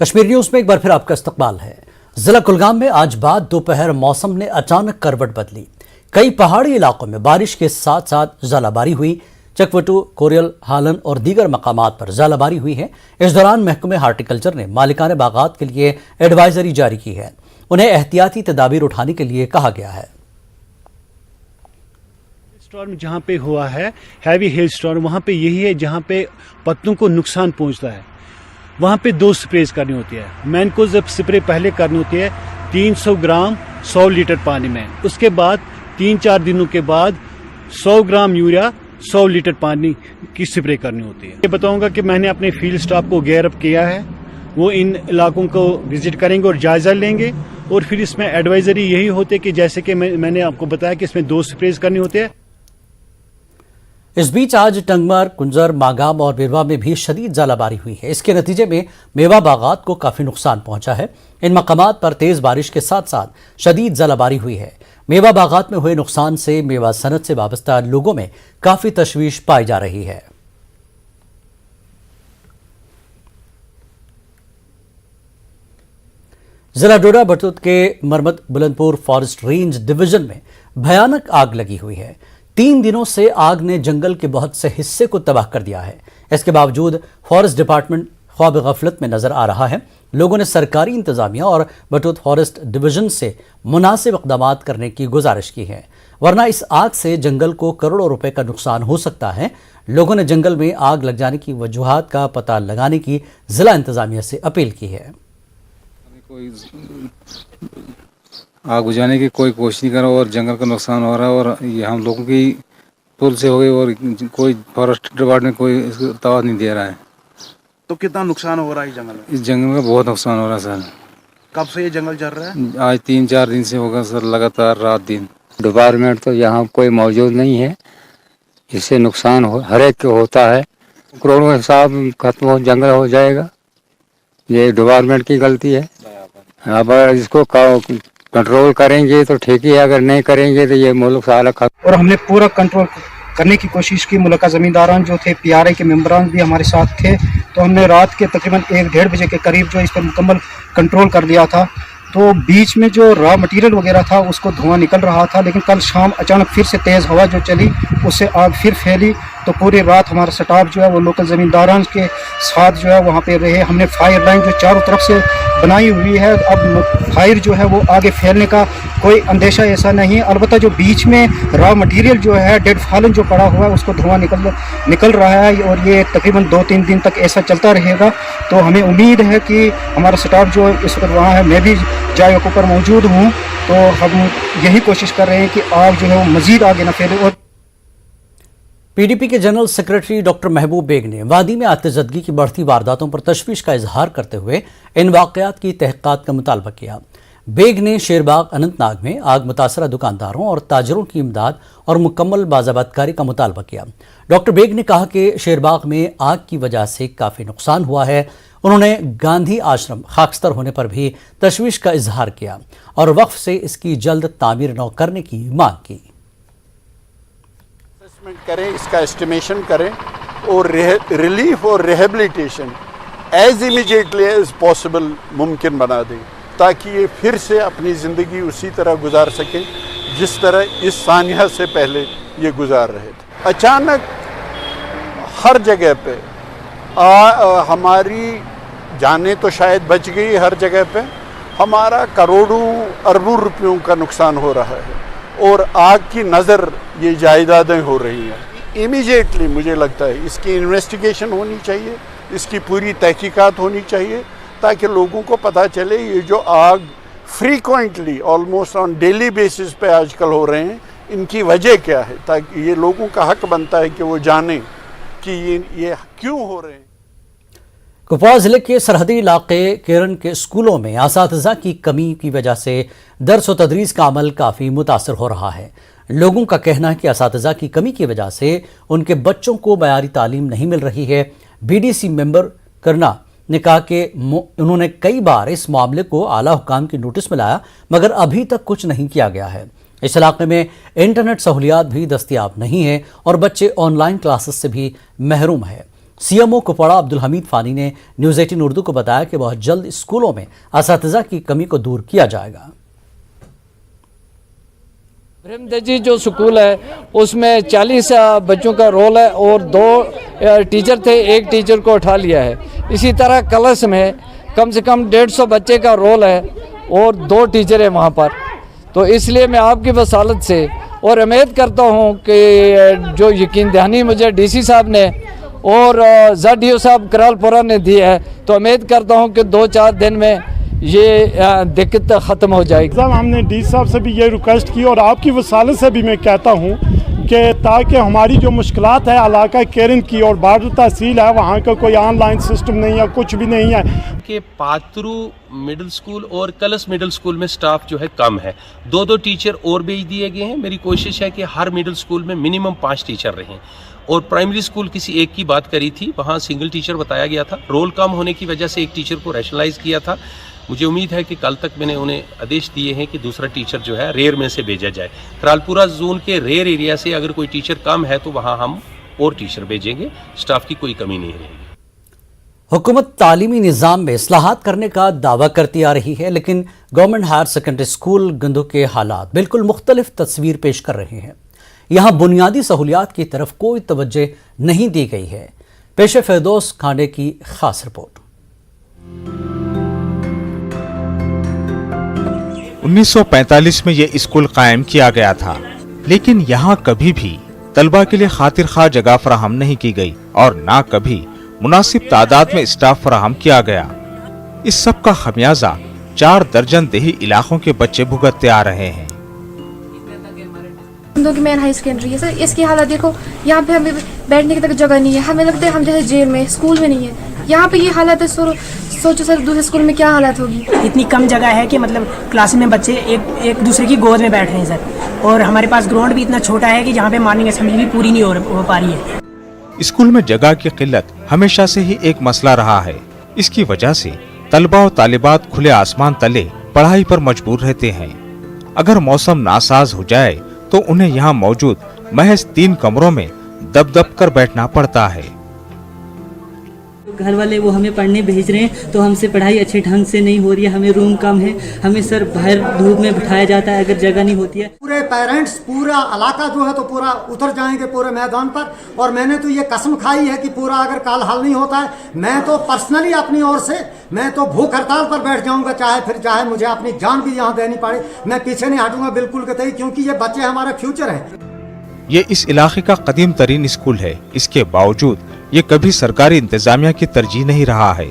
Kashmir news में एक बार फिर आपका इस्तकबाल है। जिला कुलगाम में आज बाद दोपहर मौसम ने अचानक करवट बदली। कई पहाड़ी इलाकों में बारिश के साथ साथ ज़ालाबारी हुई। चकवटू, कोरियल, हालन और दीगर मकामात पर ज़ालाबारी हुई है। इस दौरान महकमे हार्टिकल्चर ने मालिकाने बागात के लिए एडवाइजरी जारी की है। उन्हें एहतियाती तदाबीर उठाने के लिए कहा गया है। स्टॉर्म जहाँ पे हुआ है, हैवी हेल स्टॉर्म, वहाँ पे यही है जहाँ पे पत्तों को नुकसान पहुँचता है। वहाँ पे 2 स्प्रेज करनी होती है। मैन को जब स्प्रे पहले करनी होती है 300 ग्राम 100 लीटर पानी में, उसके बाद 3-4 दिनों के बाद 100 ग्राम यूरिया 100 लीटर पानी की स्प्रे करनी होती है। ये बताऊंगा कि मैंने अपने फील्ड स्टाफ को गेयर अप किया है, वो इन इलाकों को विजिट करेंगे और जायजा लेंगे और फिर इसमें एडवाइजरी यही होती है कि जैसे कि मैंने आपको बताया कि इसमें 2 स्प्रेज करनी होते हैं। इस बीच आज टंगमर, कुंजर, मागाम और बिरवा में भी शदीद ज़ालाबारी हुई है। इसके नतीजे में मेवा बागात को काफ़ी नुकसान पहुंचा है। इन मकामात पर तेज़ बारिश के साथ साथ शदीद ज़ालाबारी हुई है। मेवा बागात में हुए नुकसान से मेवा सनत से वाबस्ता लोगों में काफ़ी तशवीश पाई जा रही है। जिला डोडा बटुत के मरमत बुलंदपुर फॉरेस्ट रेंज डिवीजन में भयानक आग लगी हुई है। 3 दिनों से आग ने जंगल के बहुत से हिस्से को तबाह कर दिया है। इसके बावजूद फॉरेस्ट डिपार्टमेंट ख्वाब गफलत में नजर आ रहा है। लोगों ने सरकारी इंतजामिया और बटुत फॉरेस्ट डिवीजन से मुनासिब इक़दाम करने की गुजारिश की है, वरना इस आग से जंगल को करोड़ों रुपए का नुकसान हो सकता है। लोगों ने जंगल में आग लग जाने की वजूहात का पता लगाने की जिला इंतजामिया से अपील की है। आग बुझाने की कोई कोशिश नहीं कर रहा और जंगल का नुकसान हो रहा है और ये हम लोगों की पुल से हो गई और कोई फॉरेस्ट डिपार्टमेंट कोई इसको तवाज़ नहीं दे रहा है। तो कितना नुकसान हो रहा है जंगल में? इस जंगल में बहुत नुकसान हो रहा है सर। कब से ये जंगल जल रहा है? आज 3-4 दिन से होगा सर, लगातार रात दिन। डिपार्टमेंट तो यहाँ कोई मौजूद नहीं है, इससे नुकसान हर एक को होता है। करोड़ों के हिसाब खत्म हो, जंगल हो जाएगा। ये डिपार्टमेंट की गलती है। अब इसको कंट्रोल करेंगे तो ठीक ही है, अगर नहीं करेंगे तो ये मुल्क सारा खत्म। और हमने पूरा कंट्रोल करने की कोशिश की। मुल्का ज़मींदारान जो थे, PRA के मेंबरान भी हमारे साथ थे, तो हमने रात के तकरीबन 1-1.5 बजे के करीब जो इस पर मुकम्मल कंट्रोल कर लिया था। तो बीच में जो रॉ मटेरियल वगैरह था उसको धुआं निकल रहा था, लेकिन कल शाम अचानक फिर से तेज़ हवा जो चली उससे आग फिर फैली। तो पूरी रात हमारा स्टाफ जो है वो लोकल ज़मींदारान के साथ जो है वहाँ पे रहे। हमने फायर लाइन जो चारों तरफ से बनाई हुई है, अब फायर जो है वो आगे फैलने का कोई अंदेशा ऐसा नहीं है। अलबत्ता जो बीच में रॉ मटेरियल जो है, डेड फॉलन जो पड़ा हुआ है, उसको धुआं निकल रहा है और ये तकरीबन 2-3 दिन तक ऐसा चलता रहेगा। तो हमें उम्मीद है कि हमारा स्टाफ जो इस वक्त वहाँ है, मैं भी जायकों पर मौजूद हूँ, तो हम यही कोशिश कर रहे हैं कि आग जो है वो मज़ीद आगे न फैले। और PDP के जनरल सेक्रेटरी डॉक्टर महबूब बेग ने वादी में आतिशदगी की बढ़ती वारदातों पर तशवीश का इजहार करते हुए इन वाक़यात की तहक़ीक़ात का मुतालबा किया। बेग ने शेरबाग, अनंतनाग में आग मुतासरा दुकानदारों और ताजरों की इमदाद और मुकम्मल बाज़ाबतकारी का मुतालबा किया। डॉक्टर बेग ने कहा कि शेरबाग में आग की वजह से काफ़ी नुकसान हुआ है। उन्होंने गांधी आश्रम खाकस्तर होने पर भी तशवीश का इजहार किया और वक्फ से इसकी जल्द तामीर नौ करने की मांग की। करें, इसका एस्टिमेशन करें और रिलीफ और rehabilitation as immediately as possible मुमकिन बना दें, ताकि ये फिर से अपनी ज़िंदगी उसी तरह गुजार सकें जिस तरह इस सानिया से पहले ये गुजार रहे थे। अचानक हर जगह पे हमारी जानें तो शायद बच गई, हर जगह पे हमारा करोड़ों अरबों रुपयों का नुकसान हो रहा है और आग की नज़र ये जायदादें हो रही हैं। इमीडिएटली मुझे लगता है इसकी इन्वेस्टिगेशन होनी चाहिए, इसकी पूरी तहकीकात होनी चाहिए, ताकि लोगों को पता चले ये जो आग frequently almost on daily basis पे आजकल हो रहे हैं, इनकी वजह क्या है, ताकि ये लोगों का हक बनता है कि वो जानें कि ये क्यों हो रहे हैं। कुपवाड़ा जिले के सरहदी इलाके केरन के स्कूलों में असातिज़ा की कमी की वजह से दर्स व तदरीस का अमल काफ़ी मुतासर हो रहा है। लोगों का कहना है कि असातिज़ा की कमी की वजह से उनके बच्चों को मयारी तालीम नहीं मिल रही है। BDC मेंबर करना ने कहा कि उन्होंने कई बार इस मामले को आला हुकाम की नोटिस में लाया, मगर अभी तक कुछ नहीं किया गया है। इस इलाके में इंटरनेट सहूलियात भी दस्तयाब नहीं है और बच्चे ऑनलाइन क्लासेस से भी महरूम है। सीएमओ कुपवाड़ा अब्दुल हमीद फानी ने न्यूज़ 18 उर्दू को बताया कि बहुत जल्द स्कूलों में असातिज़ा की कमी को दूर किया जाएगा। ब्रह्मदजी जो स्कूल है उसमें 40 बच्चों का रोल है और 2 टीचर थे, 1 टीचर को उठा लिया है। इसी तरह कलश में कम से कम 150 बच्चे का रोल है और 2 टीचर है वहाँ पर। तो इसलिए मैं आपकी वसालत से और उम्मीद करता हूँ कि जो यकीन दहानी मुझे डीसी साहब ने और ZDO साहब करालपुरा ने दी है, तो उम्मीद करता हूँ कि 2-4 दिन में ये दिक्कत ख़त्म हो जाएगी। साहब हमने डी साहब से भी ये रिक्वेस्ट की और आपकी वसालत से भी मैं कहता हूँ कि ताकि हमारी जो मुश्किलात है इलाका केरन की और बॉर्डर तहसील है वहाँ का कोई ऑनलाइन सिस्टम नहीं है, कुछ भी नहीं है। कि पात्रू मिडिल स्कूल और कलश मिडिल स्कूल में स्टाफ जो है कम है, 2 टीचर और भेज दिए गए हैं। मेरी कोशिश है कि हर मिडिल स्कूल में मिनिमम 5 टीचर रहें। और प्राइमरी स्कूल किसी एक की बात करी थी, वहाँ सिंगल टीचर बताया गया था। रोल कम होने की वजह से 1 टीचर को रैशनलाइज किया था। मुझे उम्मीद है कि कल तक मैंने उन्हें आदेश दिए हैं कि दूसरा टीचर जो है रेयर में से भेजा जाए। करालपुरा जोन के रेयर एरिया से अगर कोई टीचर कम है तो वहाँ हम और टीचर भेजेंगे। स्टाफ की कोई कमी नहीं रहेगी। हुकूमत तालीमी निज़ाम में इस्लाहात करने का दावा करती आ रही है, लेकिन गवर्नमेंट हायर सेकेंडरी स्कूल गंदो के हालात बिल्कुल मुख्तलिफ तस्वीर पेश कर रहे हैं। यहाँ बुनियादी सहूलियात की तरफ कोई तवज्जो नहीं दी गई है। पेशे फिरदौस खांडे की खास रिपोर्ट। 1945 में ये स्कूल कायम किया गया था, लेकिन यहाँ कभी भी तलबा के लिए खातिर खा जगह फराहम नहीं की गई और ना कभी मुनासिब तादाद में स्टाफ फराहम किया गया। इस सब का खमियाजा 4 दर्जन देही इलाकों के बच्चे भुगतते आ रहे हैं। की मैन हाई सेकेंडरी है सर, इसकी हालत देखो। यहाँ पे हमें बैठने की तक जगह नहीं है, हमें लगता है हम जैसे जेल में, स्कूल में नहीं है। यहाँ पे ये हालत है। सोचो सर दूसरे स्कूल में क्या हालत होगी। इतनी कम जगह है कि मतलब क्लास में बच्चे एक दूसरे की गोद में बैठ रहे हैं सर, और हमारे पास ग्राउंड भी इतना छोटा है कि जहाँ पे मॉर्निंग असेंबली भी पूरी नहीं हो पा रही है। स्कूल में जगह की किल्लत हमेशा से ही एक मसला रहा है। इसकी वजह से तलबा और तालिबात खुले आसमान तले पढ़ाई पर मजबूर रहते हैं। अगर मौसम नासाज हो जाए तो उन्हें यहाँ मौजूद महज 3 कमरों में दब कर बैठना पड़ता है। घर वाले वो हमें पढ़ने भेज रहे हैं तो हमसे पढ़ाई अच्छे ढंग से नहीं हो रही है। हमें रूम कम है, हमें सर बाहर धूप में बिठाया जाता है अगर जगह नहीं होती है। पूरे पेरेंट्स पूरा इलाका जो है तो पूरा उतर जाएंगे पूरे मैदान पर। और मैंने तो ये कसम खाई है कि पूरा अगर काल हल नहीं होता है, मैं तो पर्सनली अपनी ओर से मैं तो भूख हड़ताल पर बैठ जाऊंगा, चाहे मुझे अपनी जान भी यहाँ देनी पड़े। मैं पीछे नहीं हटूंगा बिल्कुल कतई, क्योंकि ये बच्चे हमारे फ्यूचर है। ये इस इलाके का कदीम तरीन स्कूल है। इसके बावजूद ये कभी सरकारी इंतजामिया की तरजीह नहीं रहा है।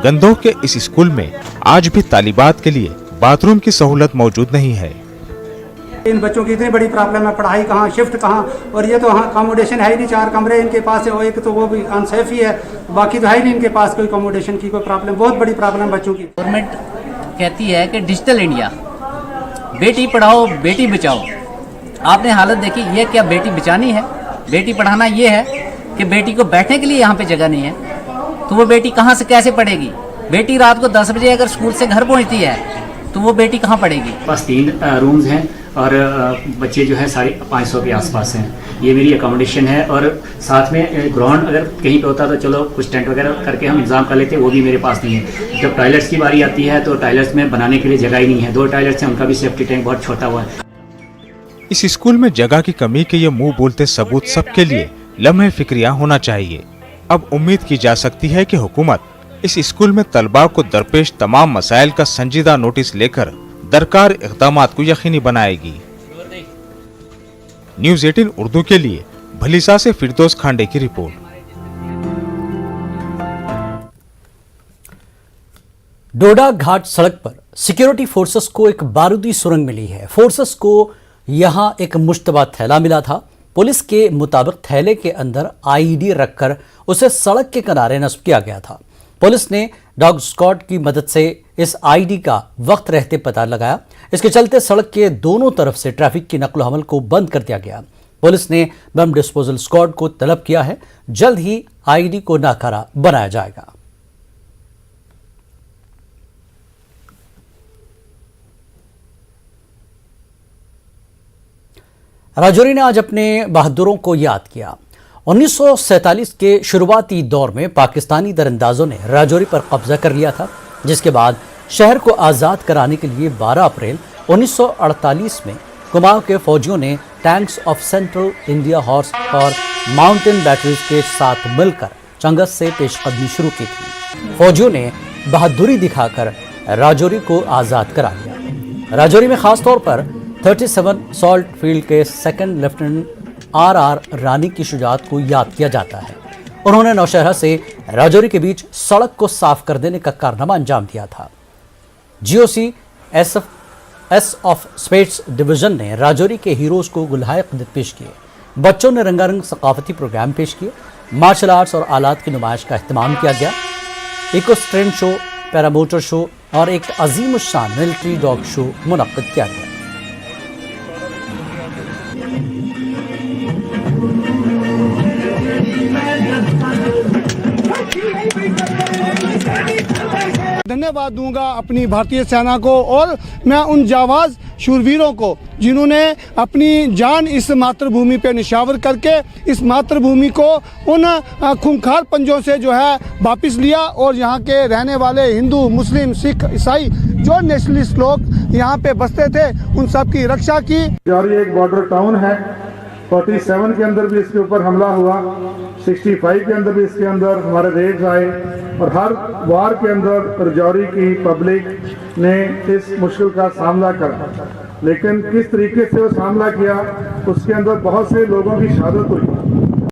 गंदोह के इस स्कूल में आज भी तालिबात के लिए बाथरूम की सहूलत मौजूद नहीं है। इन बच्चों की इतनी बड़ी प्रॉब्लम है, पढ़ाई कहाँ, शिफ्ट कहाँ, और ये तो अकोमोडेशन है ही नहीं। 4 कमरे इनके पास है, एक तो वो भी अनसेफ ही है, बाकी तो है ही नहीं इनके पास कोई अकोमोडेशन की कोई प्रॉब्लम। बहुत बड़ी प्रॉब्लम बच्चों की। गवर्नमेंट कहती है कि डिजिटल इंडिया, बेटी पढ़ाओ बेटी बचाओ। आपने हालत देखी, ये क्या बेटी बचानी है? बेटी पढ़ाना ये है कि बेटी को बैठने के लिए यहाँ पे जगह नहीं है, तो वो बेटी कहाँ से कैसे पढ़ेगी? बेटी रात को 10 बजे अगर स्कूल से घर पहुँचती है तो वो बेटी कहाँ पढ़ेगी? पास 3 रूम्स हैं और बच्चे जो है सारे 500 के आसपास हैं। ये मेरी अकोमोडेशन है और साथ में ग्राउंड अगर कहीं पे होता तो चलो कुछ टेंट वगैरह करके हम इंतजाम कर लेते, वो भी मेरे पास नहीं है। जब टॉयलेट्स की बारी आती है तो टॉयलेट्स में बनाने के लिए जगह ही नहीं है। 2 टॉयलेट्स हैं, उनका भी सेफ्टी टैंक बहुत छोटा हुआ है। इस स्कूल में जगह की कमी के ये मुंह बोलते सबूत सबके लिए लम्हे फिक्रिया होना चाहिए। अब उम्मीद की जा सकती है कि हुकूमत इस स्कूल में तलबा को दरपेश तमाम मसाइल का संजीदा नोटिस लेकर दरकार इक़दामात को यकीनी बनाएगी। न्यूज़ 18 उर्दू के लिए भलीसा से फिरदौस खांडे की रिपोर्ट। डोडा घाट सड़क पर सिक्योरिटी फोर्सेस को एक बारूदी सुरंग मिली है। फोर्सेस को यहां एक मुश्तबा थैला मिला था। पुलिस के मुताबिक थैले के अंदर आईडी रखकर उसे सड़क के किनारे नस्ब किया गया था। पुलिस ने डॉग स्क्वाड की मदद से इस आईडी का वक्त रहते पता लगाया। इसके चलते सड़क के दोनों तरफ से ट्रैफिक की नकलो हमल को बंद कर दिया गया। पुलिस ने बम डिस्पोजल स्क्वाड को तलब किया है। जल्द ही आईडी को नाकारा बनाया जाएगा। राजौरी ने आज अपने बहादुरों को याद किया। 1947 के शुरुआती दौर में पाकिस्तानी दरअंदाजों ने राजौरी पर कब्जा कर लिया था, जिसके बाद शहर को आज़ाद कराने के लिए 12 अप्रैल 1948 में कुमाऊं के फौजियों ने tanks of central India horse और माउंटेन बैटरीज के साथ मिलकर चंगस से पेशकदमी शुरू की थी। फौजियों ने बहादुरी दिखाकर राजौरी को आज़ाद करा लिया। राजौरी में खासतौर पर 37 सॉल्ट फील्ड के सेकंड लेफ्टिनेंट आर रानी की शुजाअत को याद किया जाता है। उन्होंने नौशहरा से राजौरी के बीच सड़क को साफ कर देने का कारनामा अंजाम दिया था। GOC S of spades division ने राजौरी के हीरोज को गुलहाए क़दर पेश किए। बच्चों ने रंगारंग सकाफती प्रोग्राम पेश किए। मार्शल आर्ट्स और आलात की नुमाइश का अहतमाम किया गया। इकोस्ट्रेन शो, पैरामोटर शो और एक अजीम शान मिलिट्री डॉग शो मुनक्किद किया गया। धन्यवाद दूंगा अपनी भारतीय सेना को और मैं उन जाबाज शूरवीरों को जिन्होंने अपनी जान इस मातृभूमि पे निशावर करके इस मातृभूमि को उन खूंखार पंजों से जो है वापस लिया और यहाँ के रहने वाले हिंदू, मुस्लिम, सिख, ईसाई जो नेशनलिस्ट लोग यहाँ पे बसते थे उन सब की रक्षा की। राजौरी एक बॉर्डर टाउन है। 47 के अंदर भी इसके ऊपर हमला हुआ, 65 के अंदर भी इसके अंदर हमारे रेड्स आए और हर वार के अंदर राजौरी की पब्लिक ने इस मुश्किल का सामना करा। लेकिन किस तरीके से वो सामना किया उसके अंदर बहुत से लोगों की शहादत हुई।